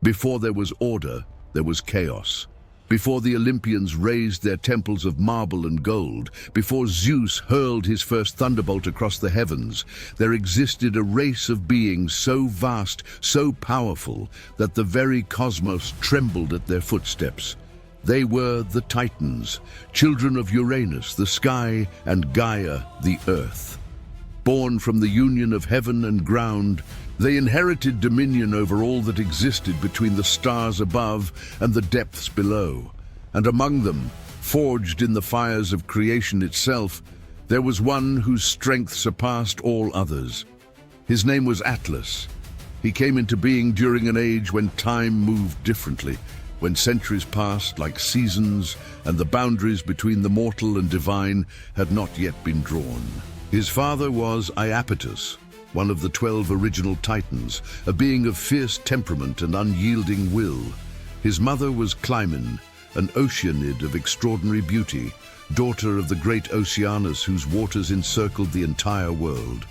Before there was order, there was chaos. Before the Olympians raised their temples of marble and gold, before Zeus hurled his first thunderbolt across the heavens, there existed a race of beings so vast, so powerful, that the very cosmos trembled at their footsteps. They were the Titans, children of Uranus, the sky, and Gaia, the earth. Born from the union of heaven and ground, they inherited dominion over all that existed between the stars above and the depths below. And among them, forged in the fires of creation itself, there was one whose strength surpassed all others. His name was Atlas. He came into being during an age when time moved differently, when centuries passed like seasons and the boundaries between the mortal and divine had not yet been drawn. His father was Iapetus, one of the 12 original Titans, a being of fierce temperament and unyielding will. His mother was Clymene, an Oceanid of extraordinary beauty, daughter of the great Oceanus whose waters encircled the entire world.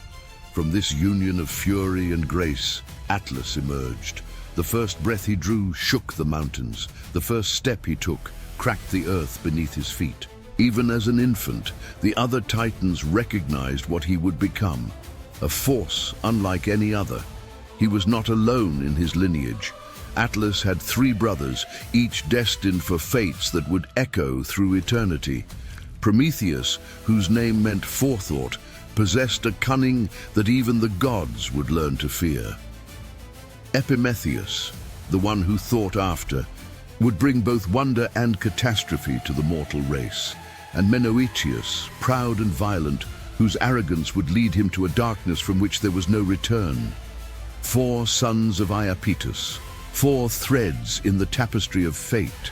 From this union of fury and grace, Atlas emerged. The first breath he drew shook the mountains. The first step he took cracked the earth beneath his feet. Even as an infant, the other Titans recognized what he would become. A force unlike any other. He was not alone in his lineage. Atlas had 3 brothers, each destined for fates that would echo through eternity. Prometheus, whose name meant forethought, possessed a cunning that even the gods would learn to fear. Epimetheus, the one who thought after, would bring both wonder and catastrophe to the mortal race. And Menoetius, proud and violent, whose arrogance would lead him to a darkness from which there was no return. 4 sons of Iapetus, 4 threads in the tapestry of fate.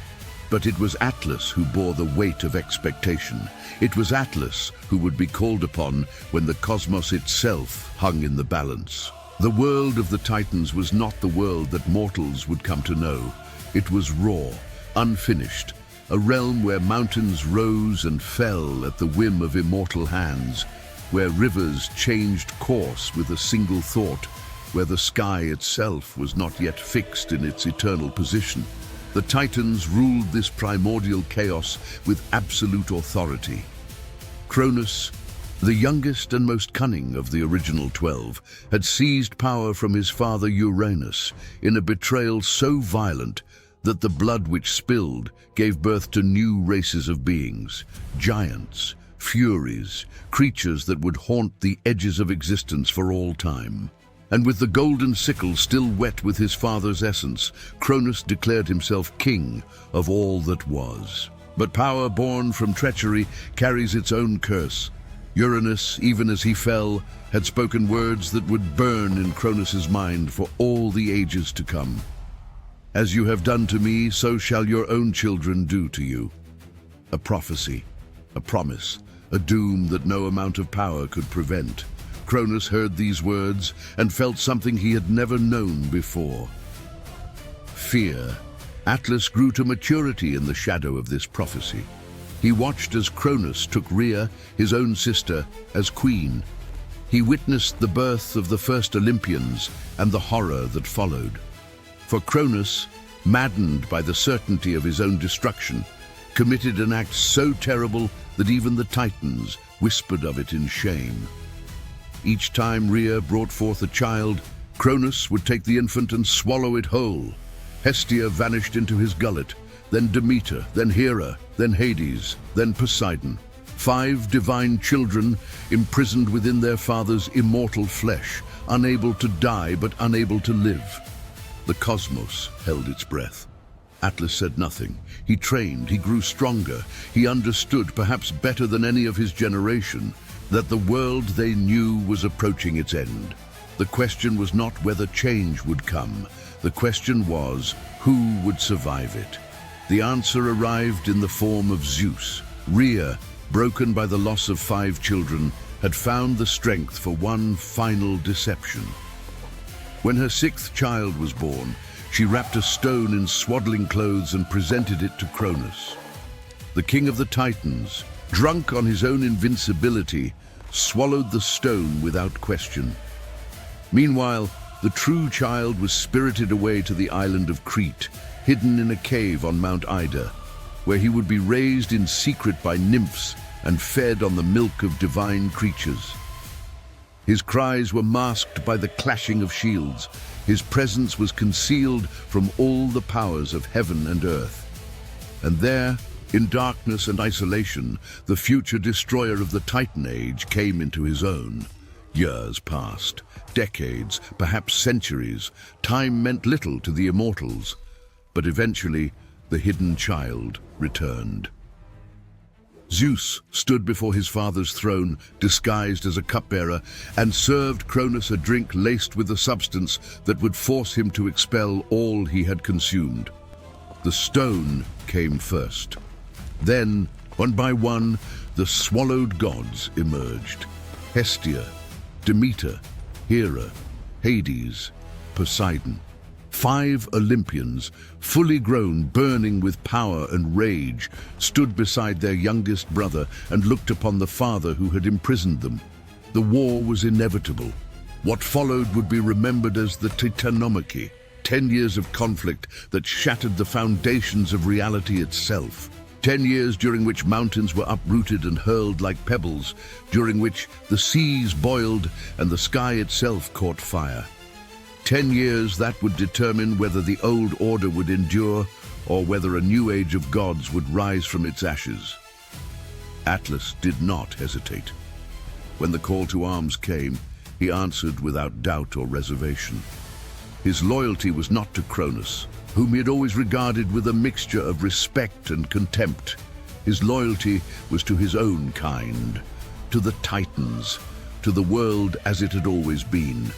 But it was Atlas who bore the weight of expectation. It was Atlas who would be called upon when the cosmos itself hung in the balance. The world of the Titans was not the world that mortals would come to know. It was raw, unfinished, a realm where mountains rose and fell at the whim of immortal hands, where rivers changed course with a single thought, where the sky itself was not yet fixed in its eternal position. The Titans ruled this primordial chaos with absolute authority. Cronus, the youngest and most cunning of the original 12, had seized power from his father Uranus in a betrayal so violent that the blood which spilled gave birth to new races of beings, giants, furies, creatures that would haunt the edges of existence for all time. And with the golden sickle still wet with his father's essence, Cronus declared himself king of all that was. But power born from treachery carries its own curse. Uranus, even as he fell, had spoken words that would burn in Cronus's mind for all the ages to come. As you have done to me, so shall your own children do to you. A prophecy, a promise, a doom that no amount of power could prevent. Cronus heard these words and felt something he had never known before. Fear. Atlas grew to maturity in the shadow of this prophecy. He watched as Cronus took Rhea, his own sister, as queen. He witnessed the birth of the first Olympians and the horror that followed. For Cronus, maddened by the certainty of his own destruction, committed an act so terrible that even the Titans whispered of it in shame. Each time Rhea brought forth a child, Cronus would take the infant and swallow it whole. Hestia vanished into his gullet, then Demeter, then Hera, then Hades, then Poseidon. 5 divine children imprisoned within their father's immortal flesh, unable to die but unable to live. The cosmos held its breath. Atlas said nothing. He trained, he grew stronger. He understood, perhaps better than any of his generation, that the world they knew was approaching its end. The question was not whether change would come. The question was, who would survive it? The answer arrived in the form of Zeus. Rhea, broken by the loss of 5 children, had found the strength for one final deception. When her 6th child was born, she wrapped a stone in swaddling clothes and presented it to Cronus. The king of the Titans, drunk on his own invincibility, swallowed the stone without question. Meanwhile, the true child was spirited away to the island of Crete, hidden in a cave on Mount Ida, where he would be raised in secret by nymphs and fed on the milk of divine creatures. His cries were masked by the clashing of shields. His presence was concealed from all the powers of heaven and earth. And there, in darkness and isolation, the future destroyer of the Titan Age came into his own. Years passed, decades, perhaps centuries. Time meant little to the immortals. But eventually, the hidden child returned. Zeus stood before his father's throne, disguised as a cupbearer, and served Cronus a drink laced with a substance that would force him to expel all he had consumed. The stone came first. Then, one by one, the swallowed gods emerged. Hestia, Demeter, Hera, Hades, Poseidon. 5 Olympians, fully grown, burning with power and rage, stood beside their youngest brother and looked upon the father who had imprisoned them. The war was inevitable. What followed would be remembered as the Titanomachy, 10 years of conflict that shattered the foundations of reality itself. 10 years during which mountains were uprooted and hurled like pebbles, during which the seas boiled and the sky itself caught fire. 10 years that would determine whether the old order would endure or whether a new age of gods would rise from its ashes. Atlas did not hesitate. When the call to arms came, he answered without doubt or reservation. His loyalty was not to Cronus, whom he had always regarded with a mixture of respect and contempt. His loyalty was to his own kind, to the Titans, to the world as it had always been.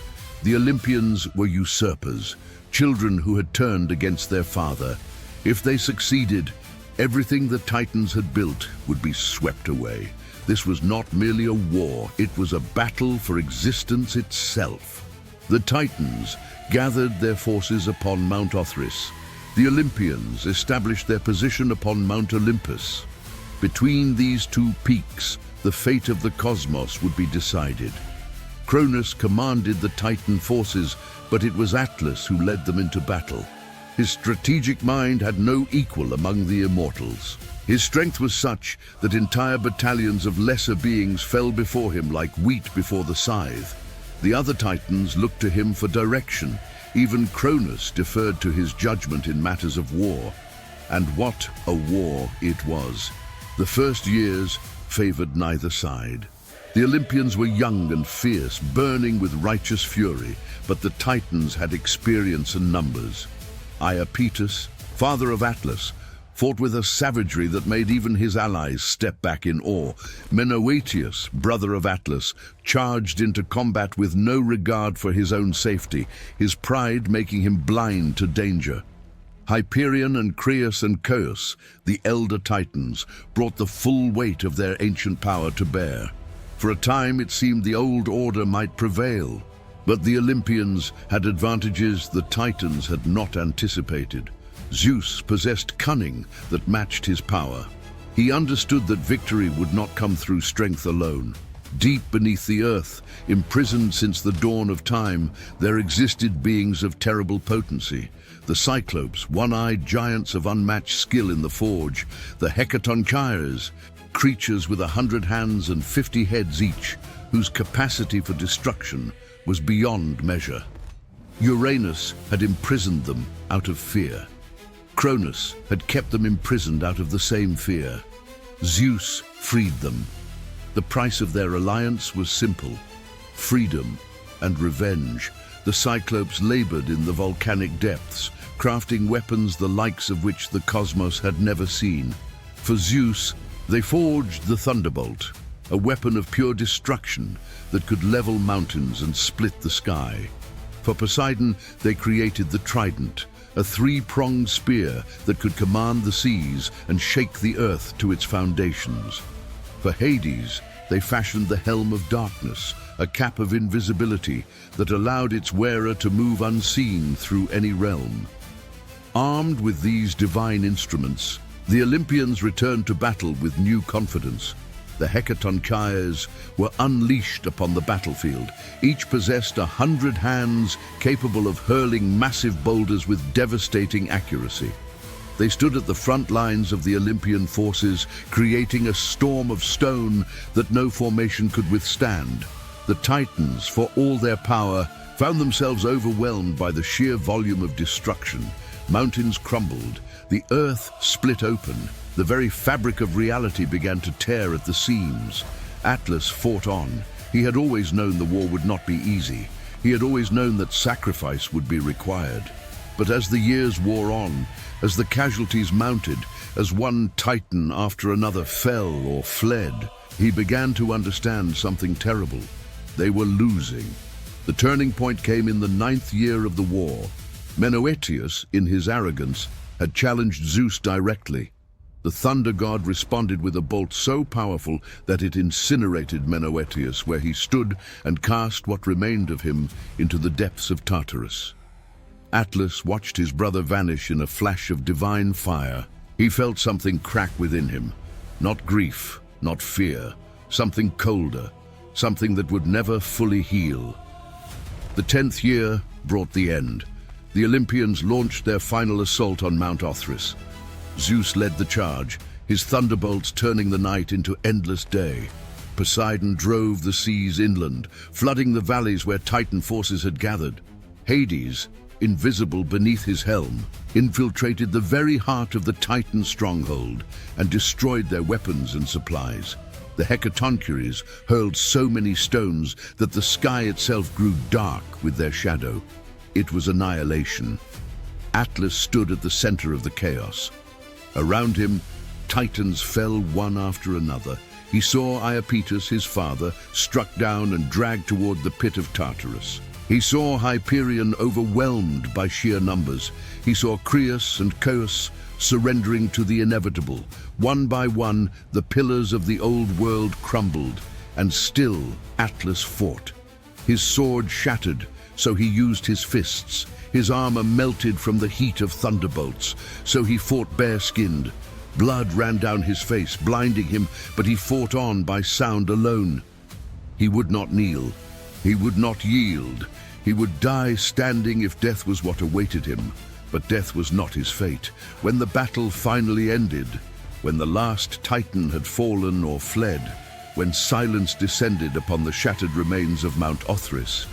The Olympians were usurpers, children who had turned against their father. If they succeeded, everything the Titans had built would be swept away. This was not merely a war, it was a battle for existence itself. The Titans gathered their forces upon Mount Othrys. The Olympians established their position upon Mount Olympus. Between these 2 peaks, the fate of the cosmos would be decided. Cronus commanded the Titan forces, but it was Atlas who led them into battle. His strategic mind had no equal among the immortals. His strength was such that entire battalions of lesser beings fell before him like wheat before the scythe. The other Titans looked to him for direction. Even Cronus deferred to his judgment in matters of war. And what a war it was! The first years favored neither side. The Olympians were young and fierce, burning with righteous fury, but the Titans had experience and numbers. Iapetus, father of Atlas, fought with a savagery that made even his allies step back in awe. Menoetius, brother of Atlas, charged into combat with no regard for his own safety, his pride making him blind to danger. Hyperion and Creus and Coeus, the elder Titans, brought the full weight of their ancient power to bear. For a time it seemed the old order might prevail, but the Olympians had advantages the Titans had not anticipated. Zeus possessed cunning that matched his power. He understood that victory would not come through strength alone. Deep beneath the earth, imprisoned since the dawn of time, there existed beings of terrible potency. The Cyclopes, one-eyed giants of unmatched skill in the forge. The Hecatonchires, creatures with 100 hands and 50 heads each, whose capacity for destruction was beyond measure. Uranus had imprisoned them out of fear. Cronus had kept them imprisoned out of the same fear. Zeus freed them. The price of their alliance was simple: freedom and revenge. The Cyclopes labored in the volcanic depths, crafting weapons the likes of which the cosmos had never seen. For Zeus, they forged the thunderbolt, a weapon of pure destruction that could level mountains and split the sky. For Poseidon, they created the trident, a 3-pronged spear that could command the seas and shake the earth to its foundations. For Hades, they fashioned the helm of darkness, a cap of invisibility that allowed its wearer to move unseen through any realm. Armed with these divine instruments, the Olympians returned to battle with new confidence. the Hecatonchires, were unleashed upon the battlefield. Each possessed 100 hands capable of hurling massive boulders with devastating accuracy. They stood at the front lines of the Olympian forces, creating a storm of stone that no formation could withstand. The Titans, for all their power, found themselves overwhelmed by the sheer volume of destruction. Mountains crumbled, the earth split open, the very fabric of reality began to tear at the seams. Atlas fought on. He had always known the war would not be easy. He had always known that sacrifice would be required. But as the years wore on, as the casualties mounted, as one Titan after another fell or fled, he began to understand something terrible. They were losing. The turning point came in the 9th year of the war. Menoetius, in his arrogance, had challenged Zeus directly. The thunder god responded with a bolt so powerful that it incinerated Menoetius where he stood and cast what remained of him into the depths of Tartarus. Atlas watched his brother vanish in a flash of divine fire. He felt something crack within him. Not grief, not fear, something colder, something that would never fully heal. The 10th year brought the end. The Olympians launched their final assault on Mount Othrys. Zeus led the charge, his thunderbolts turning the night into endless day. Poseidon drove the seas inland, flooding the valleys where Titan forces had gathered. Hades, invisible beneath his helm, infiltrated the very heart of the Titan stronghold and destroyed their weapons and supplies. The Hecatonchires hurled so many stones that the sky itself grew dark with their shadow. It was annihilation. Atlas stood at the center of the chaos. Around him, Titans fell one after another. He saw Iapetus, his father, struck down and dragged toward the pit of Tartarus. He saw Hyperion overwhelmed by sheer numbers. He saw Creus and Chaos surrendering to the inevitable. One by one, the pillars of the old world crumbled, and still Atlas fought. His sword shattered, so he used his fists. His armor melted from the heat of thunderbolts, so he fought bare-skinned. Blood ran down his face, blinding him, but he fought on by sound alone. He would not kneel. He would not yield. He would die standing if death was what awaited him. But death was not his fate. When the battle finally ended, when the last Titan had fallen or fled, when silence descended upon the shattered remains of Mount Othrys,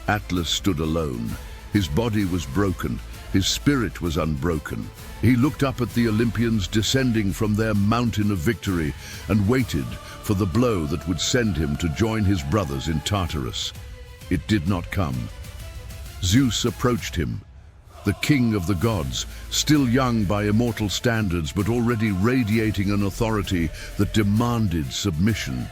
Atlas stood alone. His body was broken, his spirit was unbroken. He looked up at the Olympians descending from their mountain of victory and waited for the blow that would send him to join his brothers in Tartarus. It did not come. Zeus approached him, the king of the gods, still young by immortal standards but already radiating an authority that demanded submission.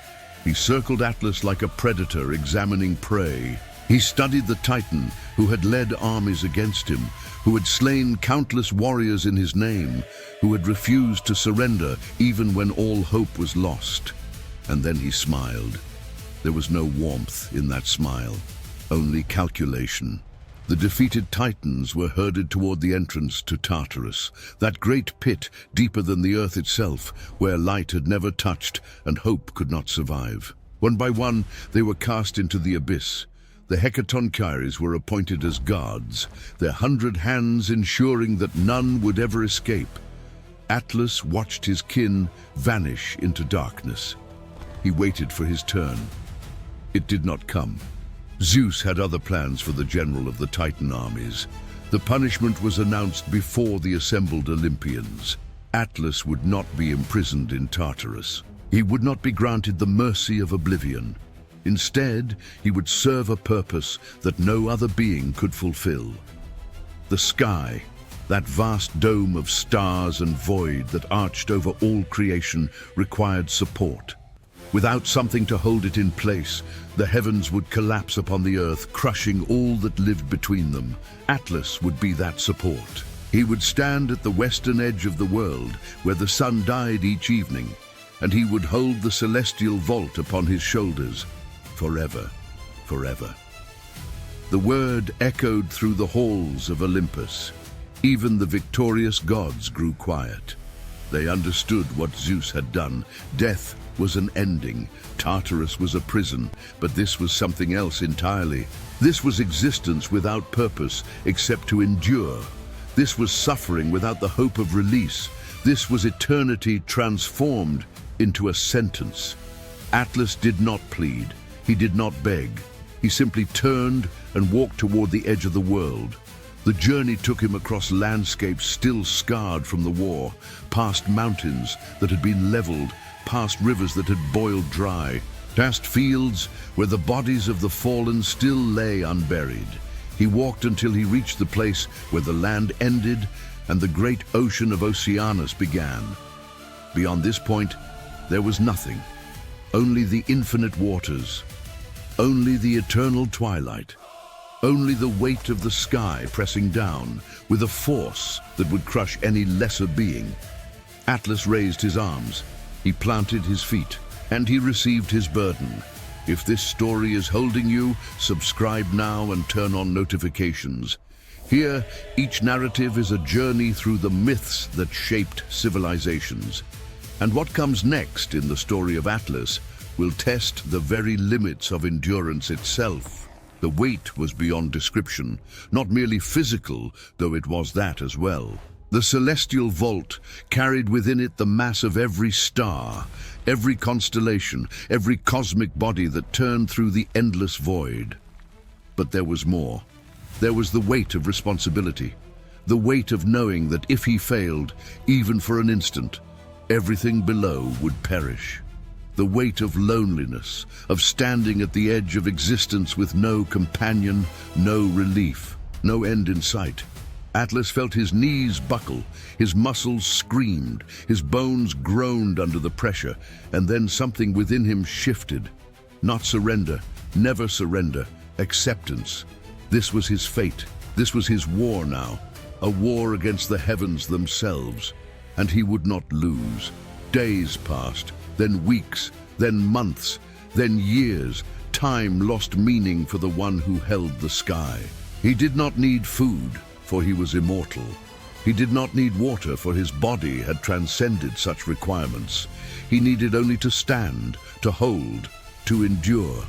He circled Atlas like a predator examining prey. He studied the Titan who had led armies against him, who had slain countless warriors in his name, who had refused to surrender even when all hope was lost. And then he smiled. There was no warmth in that smile, only calculation. The defeated Titans were herded toward the entrance to Tartarus, that great pit deeper than the earth itself, where light had never touched and hope could not survive. One by one, they were cast into the abyss. The Hecatonchires were appointed as guards, their 100 hands ensuring that none would ever escape. Atlas watched his kin vanish into darkness. He waited for his turn. It did not come. Zeus had other plans for the general of the Titan armies. The punishment was announced before the assembled Olympians. Atlas would not be imprisoned in Tartarus. He would not be granted the mercy of oblivion. Instead, he would serve a purpose that no other being could fulfill. The sky, that vast dome of stars and void that arched over all creation, required support. Without something to hold it in place, the heavens would collapse upon the earth, crushing all that lived between them. Atlas would be that support. He would stand at the western edge of the world, where the sun died each evening, and he would hold the celestial vault upon his shoulders. Forever, forever. The word echoed through the halls of Olympus. Even the victorious gods grew quiet. They understood what Zeus had done. Death was an ending. Tartarus was a prison, but this was something else entirely. This was existence without purpose except to endure. This was suffering without the hope of release. This was eternity transformed into a sentence. Atlas did not plead. He did not beg. He simply turned and walked toward the edge of the world. The journey took him across landscapes still scarred from the war, past mountains that had been leveled, past rivers that had boiled dry, past fields where the bodies of the fallen still lay unburied. He walked until he reached the place where the land ended and the great ocean of Oceanus began. Beyond this point, there was nothing. Only the infinite waters. Only the eternal twilight. Only the weight of the sky pressing down with a force that would crush any lesser being. Atlas raised his arms. He planted his feet, and he received his burden. If this story is holding you, subscribe now and turn on notifications. Here, each narrative is a journey through the myths that shaped civilizations. And what comes next in the story of Atlas will test the very limits of endurance itself. The weight was beyond description, not merely physical, though it was that as well. The celestial vault carried within it the mass of every star, every constellation, every cosmic body that turned through the endless void. But there was more. There was the weight of responsibility, the weight of knowing that if he failed, even for an instant, everything below would perish. The weight of loneliness, of standing at the edge of existence with no companion, no relief, no end in sight. Atlas felt his knees buckle, his muscles screamed, his bones groaned under the pressure, and then something within him shifted. Not surrender, never surrender, acceptance. This was his fate. This was his war now, a war against the heavens themselves. And he would not lose. Days passed, then weeks, then months, then years. Time lost meaning for the one who held the sky. He did not need food, for he was immortal. He did not need water, for his body had transcended such requirements. He needed only to stand, to hold, to endure.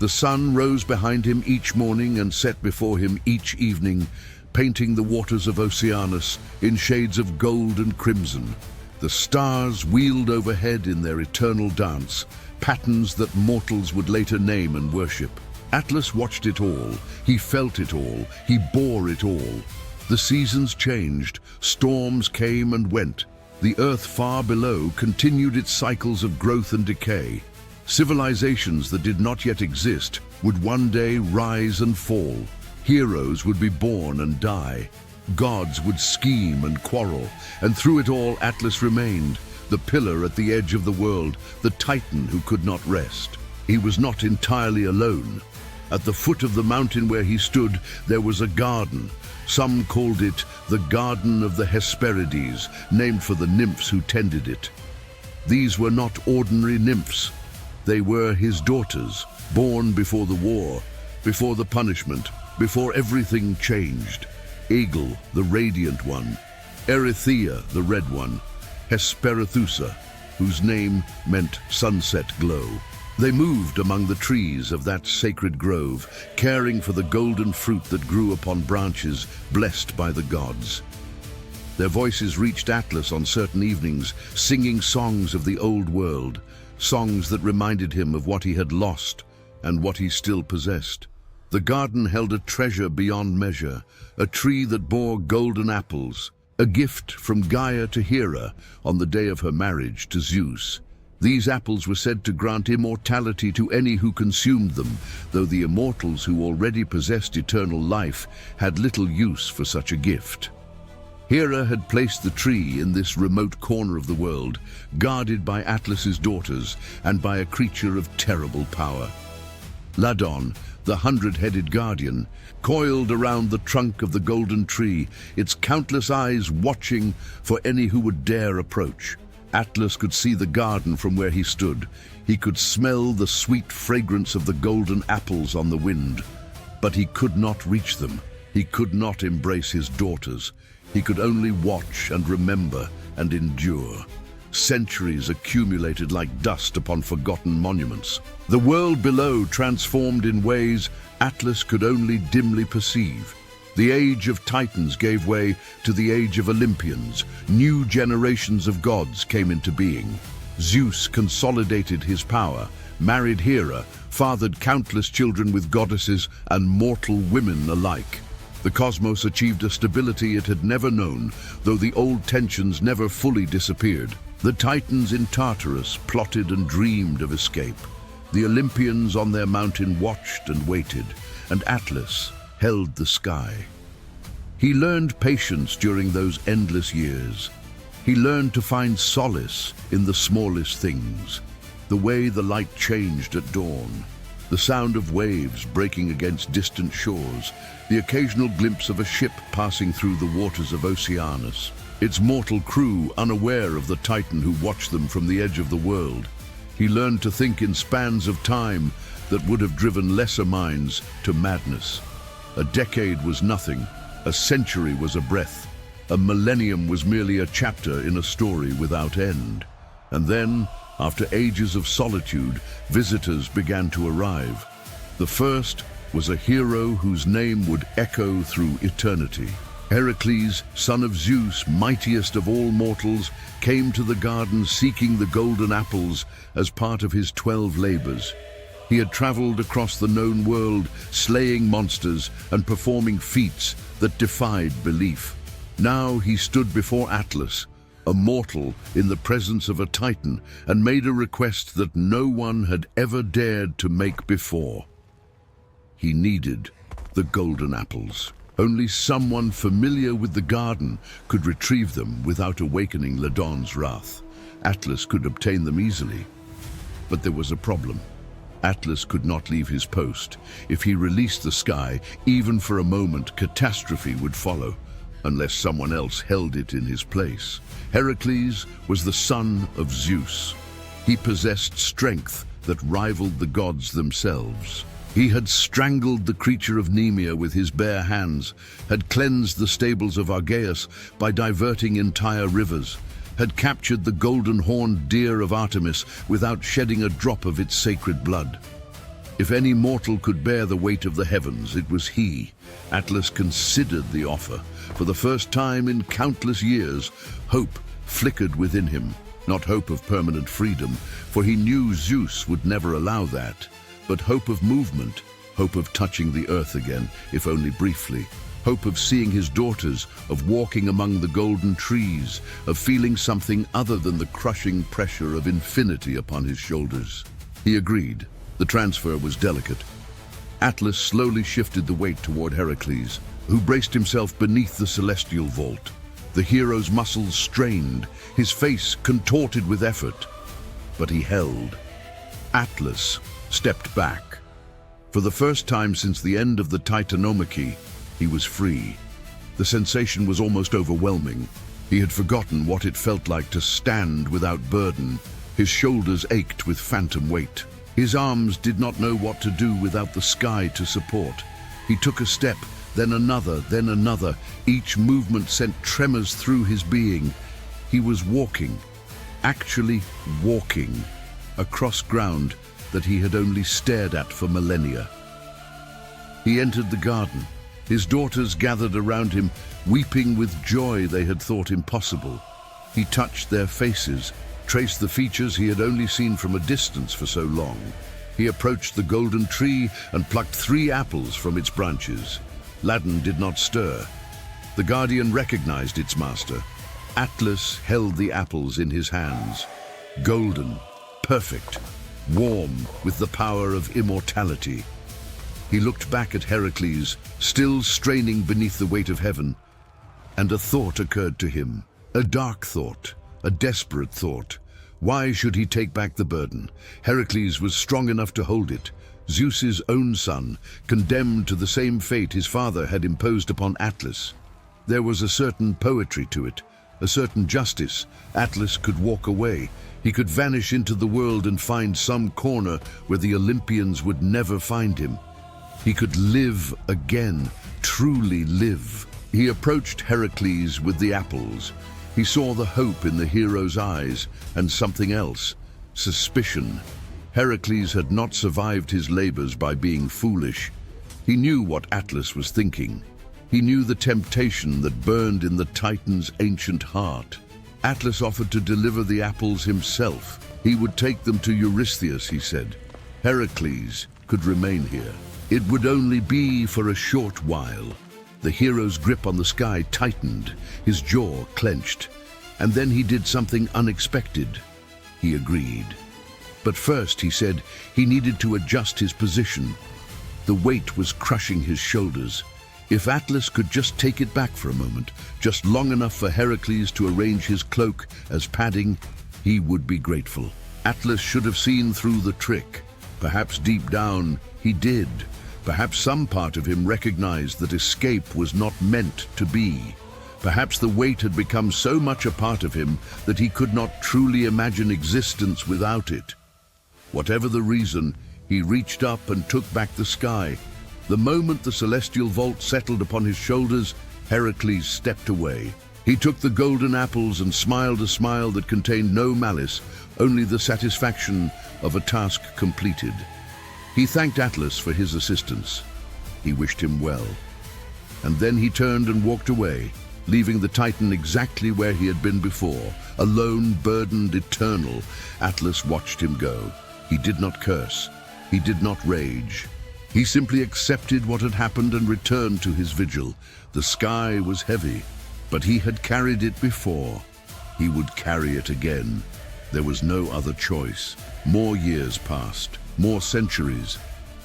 The sun rose behind him each morning and set before him each evening, painting the waters of Oceanus in shades of gold and crimson. The stars wheeled overhead in their eternal dance, patterns that mortals would later name and worship. Atlas watched it all, he felt it all, he bore it all. The seasons changed, storms came and went. The earth far below continued its cycles of growth and decay. Civilizations that did not yet exist would one day rise and fall. Heroes would be born and die. Gods would scheme and quarrel, and through it all Atlas remained, the pillar at the edge of the world, the titan who could not rest. He was not entirely alone. At the foot of the mountain where he stood, there was a garden. Some called it the Garden of the Hesperides, named for the nymphs who tended it. These were not ordinary nymphs. They were his daughters, born before the war, before the punishment, before everything changed. Eagle, the radiant one, Erythea, the red one, Hesperathusa, whose name meant sunset glow. They moved among the trees of that sacred grove, caring for the golden fruit that grew upon branches blessed by the gods. Their voices reached Atlas on certain evenings, singing songs of the old world, songs that reminded him of what he had lost and what he still possessed. The garden held a treasure beyond measure, a tree that bore golden apples, a gift from Gaia to Hera on the day of her marriage to Zeus. These apples were said to grant immortality to any who consumed them, though the immortals who already possessed eternal life had little use for such a gift. Hera had placed the tree in this remote corner of the world, guarded by Atlas's daughters and by a creature of terrible power. Ladon, the hundred-headed guardian, coiled around the trunk of the golden tree, its countless eyes watching for any who would dare approach. Atlas could see the garden from where he stood. He could smell the sweet fragrance of the golden apples on the wind. But he could not reach them. He could not embrace his daughters. He could only watch and remember and endure. Centuries accumulated like dust upon forgotten monuments. The world below transformed in ways Atlas could only dimly perceive. The age of Titans gave way to the age of Olympians. New generations of gods came into being. Zeus consolidated his power, married Hera, fathered countless children with goddesses and mortal women alike. The cosmos achieved a stability it had never known, though the old tensions never fully disappeared. The Titans in Tartarus plotted and dreamed of escape. The Olympians on their mountain watched and waited, and Atlas held the sky. He learned patience during those endless years. He learned to find solace in the smallest things. The way the light changed at dawn, the sound of waves breaking against distant shores, the occasional glimpse of a ship passing through the waters of Oceanus, its mortal crew unaware of the Titan who watched them from the edge of the world. He learned to think in spans of time that would have driven lesser minds to madness. A decade was nothing, a century was a breath, a millennium was merely a chapter in a story without end. And then, after ages of solitude, visitors began to arrive. The first was a hero whose name would echo through eternity. Heracles, son of Zeus, mightiest of all mortals, came to the garden seeking the golden apples as part of his 12 labors. He had traveled across the known world, slaying monsters and performing feats that defied belief. Now he stood before Atlas, a mortal in the presence of a Titan, and made a request that no one had ever dared to make before. He needed the golden apples. Only someone familiar with the garden could retrieve them without awakening Ladon's wrath. Atlas could obtain them easily, but there was a problem. Atlas could not leave his post. If he released the sky, even for a moment, catastrophe would follow, unless someone else held it in his place. Heracles was the son of Zeus. He possessed strength that rivaled the gods themselves. He had strangled the creature of Nemea with his bare hands, had cleansed the stables of Argaeus by diverting entire rivers, had captured the golden-horned deer of Artemis without shedding a drop of its sacred blood. If any mortal could bear the weight of the heavens, it was he. Atlas considered the offer. For the first time in countless years, hope flickered within him. Not hope of permanent freedom, for he knew Zeus would never allow that, but hope of movement, hope of touching the earth again, if only briefly. Hope of seeing his daughters, of walking among the golden trees, of feeling something other than the crushing pressure of infinity upon his shoulders. He agreed. The transfer was delicate. Atlas slowly shifted the weight toward Heracles, who braced himself beneath the celestial vault. The hero's muscles strained, his face contorted with effort. But he held. Atlas stepped back. For the first time since the end of the Titanomachy, he was free. The sensation was almost overwhelming. He had forgotten what it felt like to stand without burden. His shoulders ached with phantom weight. His arms did not know what to do without the sky to support. He took a step, then another. Each movement sent tremors through his being. He was walking, actually walking, across ground that he had only stared at for millennia. He entered the garden. His daughters gathered around him, weeping with joy they had thought impossible. He touched their faces, traced the features he had only seen from a distance for so long. He approached the golden tree and plucked 3 apples from its branches. Ladon did not stir. The guardian recognized its master. Atlas held the apples in his hands. Golden, perfect, warm with the power of immortality. He looked back at Heracles, still straining beneath the weight of heaven, and a thought occurred to him. A dark thought, a desperate thought. Why should he take back the burden? Heracles was strong enough to hold it. Zeus's own son, condemned to the same fate his father had imposed upon Atlas. There was a certain poetry to it, a certain justice. Atlas could walk away. He could vanish into the world and find some corner where the Olympians would never find him. He could live again, truly live. He approached Heracles with the apples. He saw the hope in the hero's eyes and something else, suspicion. Heracles had not survived his labors by being foolish. He knew what Atlas was thinking. He knew the temptation that burned in the Titan's ancient heart. Atlas offered to deliver the apples himself. He would take them to Eurystheus, he said. Heracles could remain here. It would only be for a short while. The hero's grip on the sky tightened, his jaw clenched, and then he did something unexpected. He agreed. But first, he said, he needed to adjust his position. The weight was crushing his shoulders. If Atlas could just take it back for a moment, just long enough for Heracles to arrange his cloak as padding, he would be grateful. Atlas should have seen through the trick. Perhaps deep down, he did. Perhaps some part of him recognized that escape was not meant to be. Perhaps the weight had become so much a part of him that he could not truly imagine existence without it. Whatever the reason, he reached up and took back the sky. The moment the celestial vault settled upon his shoulders, Heracles stepped away. He took the golden apples and smiled a smile that contained no malice, only the satisfaction of a task completed. He thanked Atlas for his assistance. He wished him well. And then he turned and walked away, leaving the Titan exactly where he had been before, alone, burdened, eternal. Atlas watched him go. He did not curse. He did not rage. He simply accepted what had happened and returned to his vigil. The sky was heavy, but he had carried it before. He would carry it again. There was no other choice. More years passed, more centuries.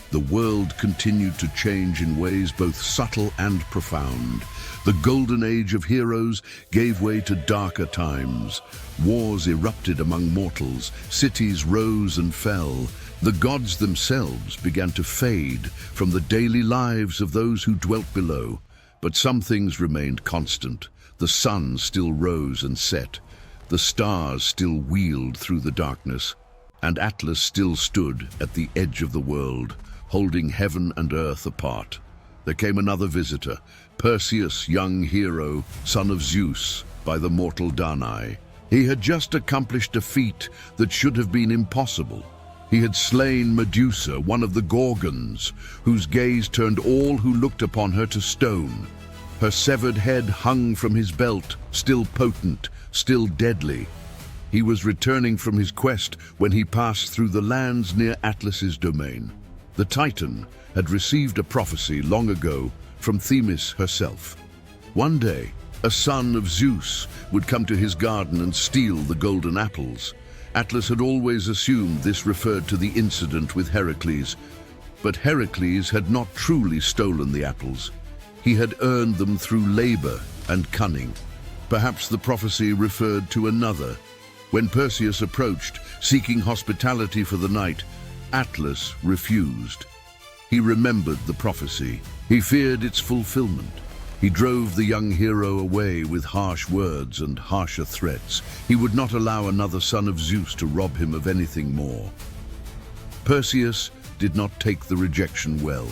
The world continued to change in ways both subtle and profound. The golden age of heroes gave way to darker times. Wars erupted among mortals, cities rose and fell. The gods themselves began to fade from the daily lives of those who dwelt below. But some things remained constant. The sun still rose and set. The stars still wheeled through the darkness. And Atlas still stood at the edge of the world, holding heaven and earth apart. There came another visitor, Perseus, young hero, son of Zeus, by the mortal Danae. He had just accomplished a feat that should have been impossible. He had slain Medusa, one of the Gorgons, whose gaze turned all who looked upon her to stone. Her severed head hung from his belt, still potent, still deadly. He was returning from his quest when he passed through the lands near Atlas's domain. The Titan had received a prophecy long ago from Themis herself. One day, a son of Zeus would come to his garden and steal the golden apples. Atlas had always assumed this referred to the incident with Heracles, but Heracles had not truly stolen the apples. He had earned them through labor and cunning. Perhaps the prophecy referred to another. When Perseus approached, seeking hospitality for the night, Atlas refused. He remembered the prophecy. He feared its fulfillment. He drove the young hero away with harsh words and harsher threats. He would not allow another son of Zeus to rob him of anything more. Perseus did not take the rejection well.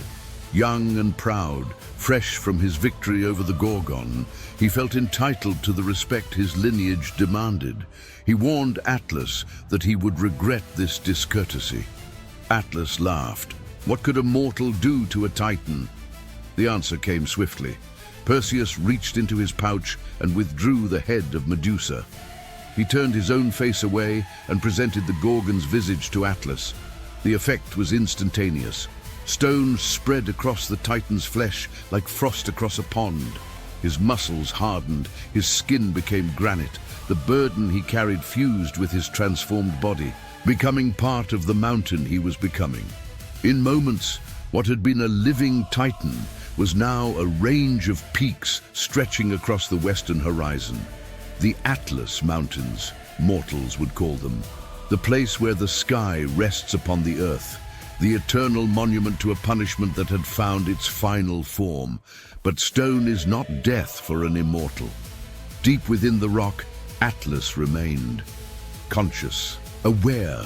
Young and proud, fresh from his victory over the Gorgon, he felt entitled to the respect his lineage demanded. He warned Atlas that he would regret this discourtesy. Atlas laughed. What could a mortal do to a Titan? The answer came swiftly. Perseus reached into his pouch and withdrew the head of Medusa. He turned his own face away and presented the Gorgon's visage to Atlas. The effect was instantaneous. Stone spread across the Titan's flesh like frost across a pond. His muscles hardened, his skin became granite. The burden he carried fused with his transformed body, becoming part of the mountain he was becoming. In moments, what had been a living Titan was now a range of peaks stretching across the western horizon. The Atlas Mountains, mortals would call them. The place where the sky rests upon the earth. The eternal monument to a punishment that had found its final form. But stone is not death for an immortal. Deep within the rock, Atlas remained. Conscious, aware,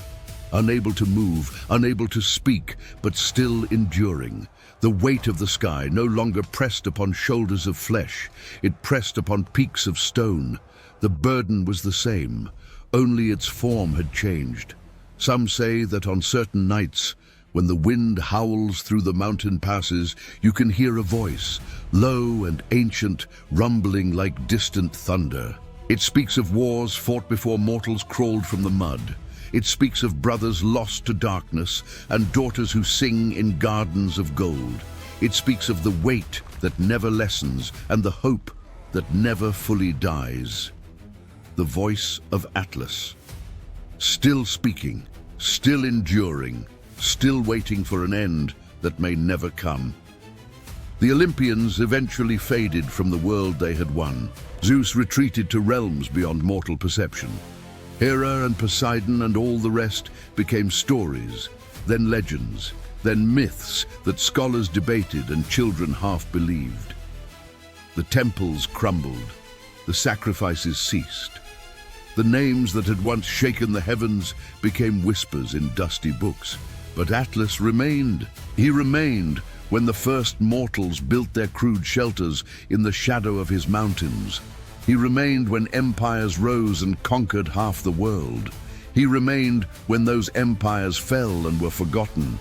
unable to move, unable to speak, but still enduring. The weight of the sky no longer pressed upon shoulders of flesh, it pressed upon peaks of stone. The burden was the same, only its form had changed. Some say that on certain nights, when the wind howls through the mountain passes, you can hear a voice, low and ancient, rumbling like distant thunder. It speaks of wars fought before mortals crawled from the mud. It speaks of brothers lost to darkness and daughters who sing in gardens of gold. It speaks of the weight that never lessens and the hope that never fully dies. The voice of Atlas, still speaking, still enduring, still waiting for an end that may never come. The Olympians eventually faded from the world they had won. Zeus retreated to realms beyond mortal perception. Hera and Poseidon and all the rest became stories, then legends, then myths that scholars debated and children half believed. The temples crumbled, the sacrifices ceased. The names that had once shaken the heavens became whispers in dusty books. But Atlas remained. He remained when the first mortals built their crude shelters in the shadow of his mountains. He remained when empires rose and conquered half the world. He remained when those empires fell and were forgotten.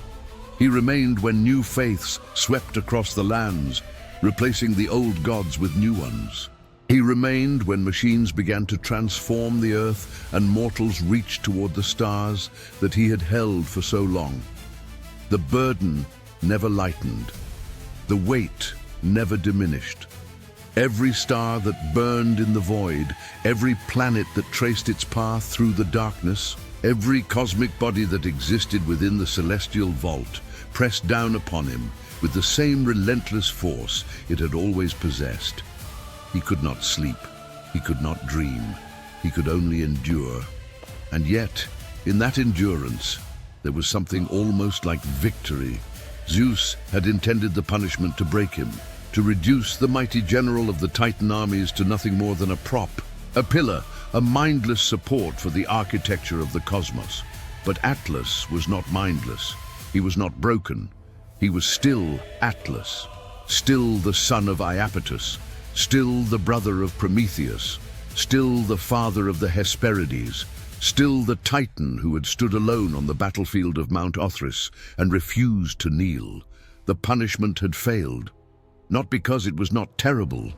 He remained when new faiths swept across the lands, replacing the old gods with new ones. He remained when machines began to transform the earth and mortals reached toward the stars that he had held for so long. The burden never lightened. The weight never diminished. Every star that burned in the void, every planet that traced its path through the darkness, every cosmic body that existed within the celestial vault, pressed down upon him with the same relentless force it had always possessed. He could not sleep, he could not dream, he could only endure. And yet, in that endurance, there was something almost like victory. Zeus had intended the punishment to break him, to reduce the mighty general of the Titan armies to nothing more than a prop, a pillar, a mindless support for the architecture of the cosmos. But Atlas was not mindless. He was not broken. He was still Atlas, still the son of Iapetus, still the brother of Prometheus, still the father of the Hesperides, still the Titan who had stood alone on the battlefield of Mount Othrys and refused to kneel. The punishment had failed, not because it was not terrible.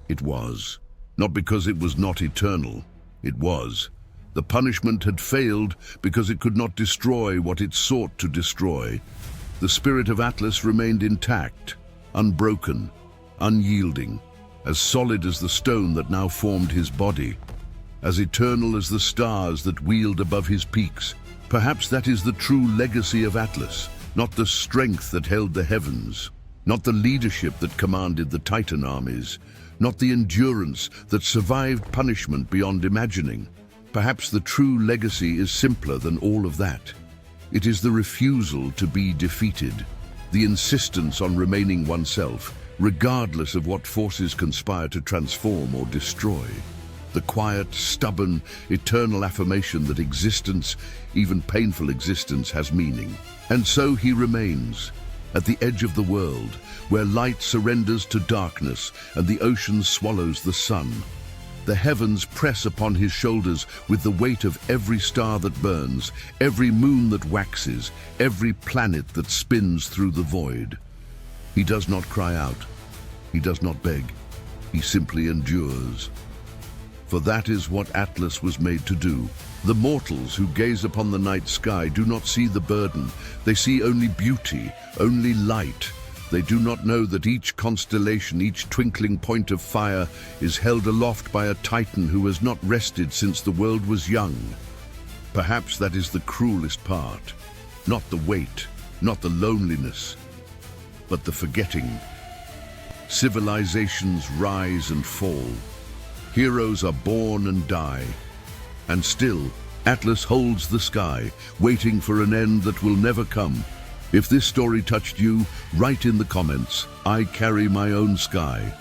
It was. Not because it was not eternal. It was. The punishment had failed because it could not destroy what it sought to destroy. The spirit of Atlas remained intact, unbroken, unyielding, as solid as the stone that now formed his body, as eternal as the stars that wheeled above his peaks. Perhaps that is the true legacy of Atlas, not the strength that held the heavens, not the leadership that commanded the Titan armies, not the endurance that survived punishment beyond imagining. Perhaps the true legacy is simpler than all of that. It is the refusal to be defeated, the insistence on remaining oneself, regardless of what forces conspire to transform or destroy. The quiet, stubborn, eternal affirmation that existence, even painful existence, has meaning. And so he remains, at the edge of the world, where light surrenders to darkness and the ocean swallows the sun. The heavens press upon his shoulders with the weight of every star that burns, every moon that waxes, every planet that spins through the void. He does not cry out. He does not beg. He simply endures. For that is what Atlas was made to do. The mortals who gaze upon the night sky do not see the burden. They see only beauty, only light. They do not know that each constellation, each twinkling point of fire is held aloft by a Titan who has not rested since the world was young. Perhaps that is the cruelest part. Not the weight, not the loneliness, but the forgetting. Civilizations rise and fall. Heroes are born and die. And still, Atlas holds the sky, waiting for an end that will never come. If this story touched you, write in the comments, "I carry my own sky."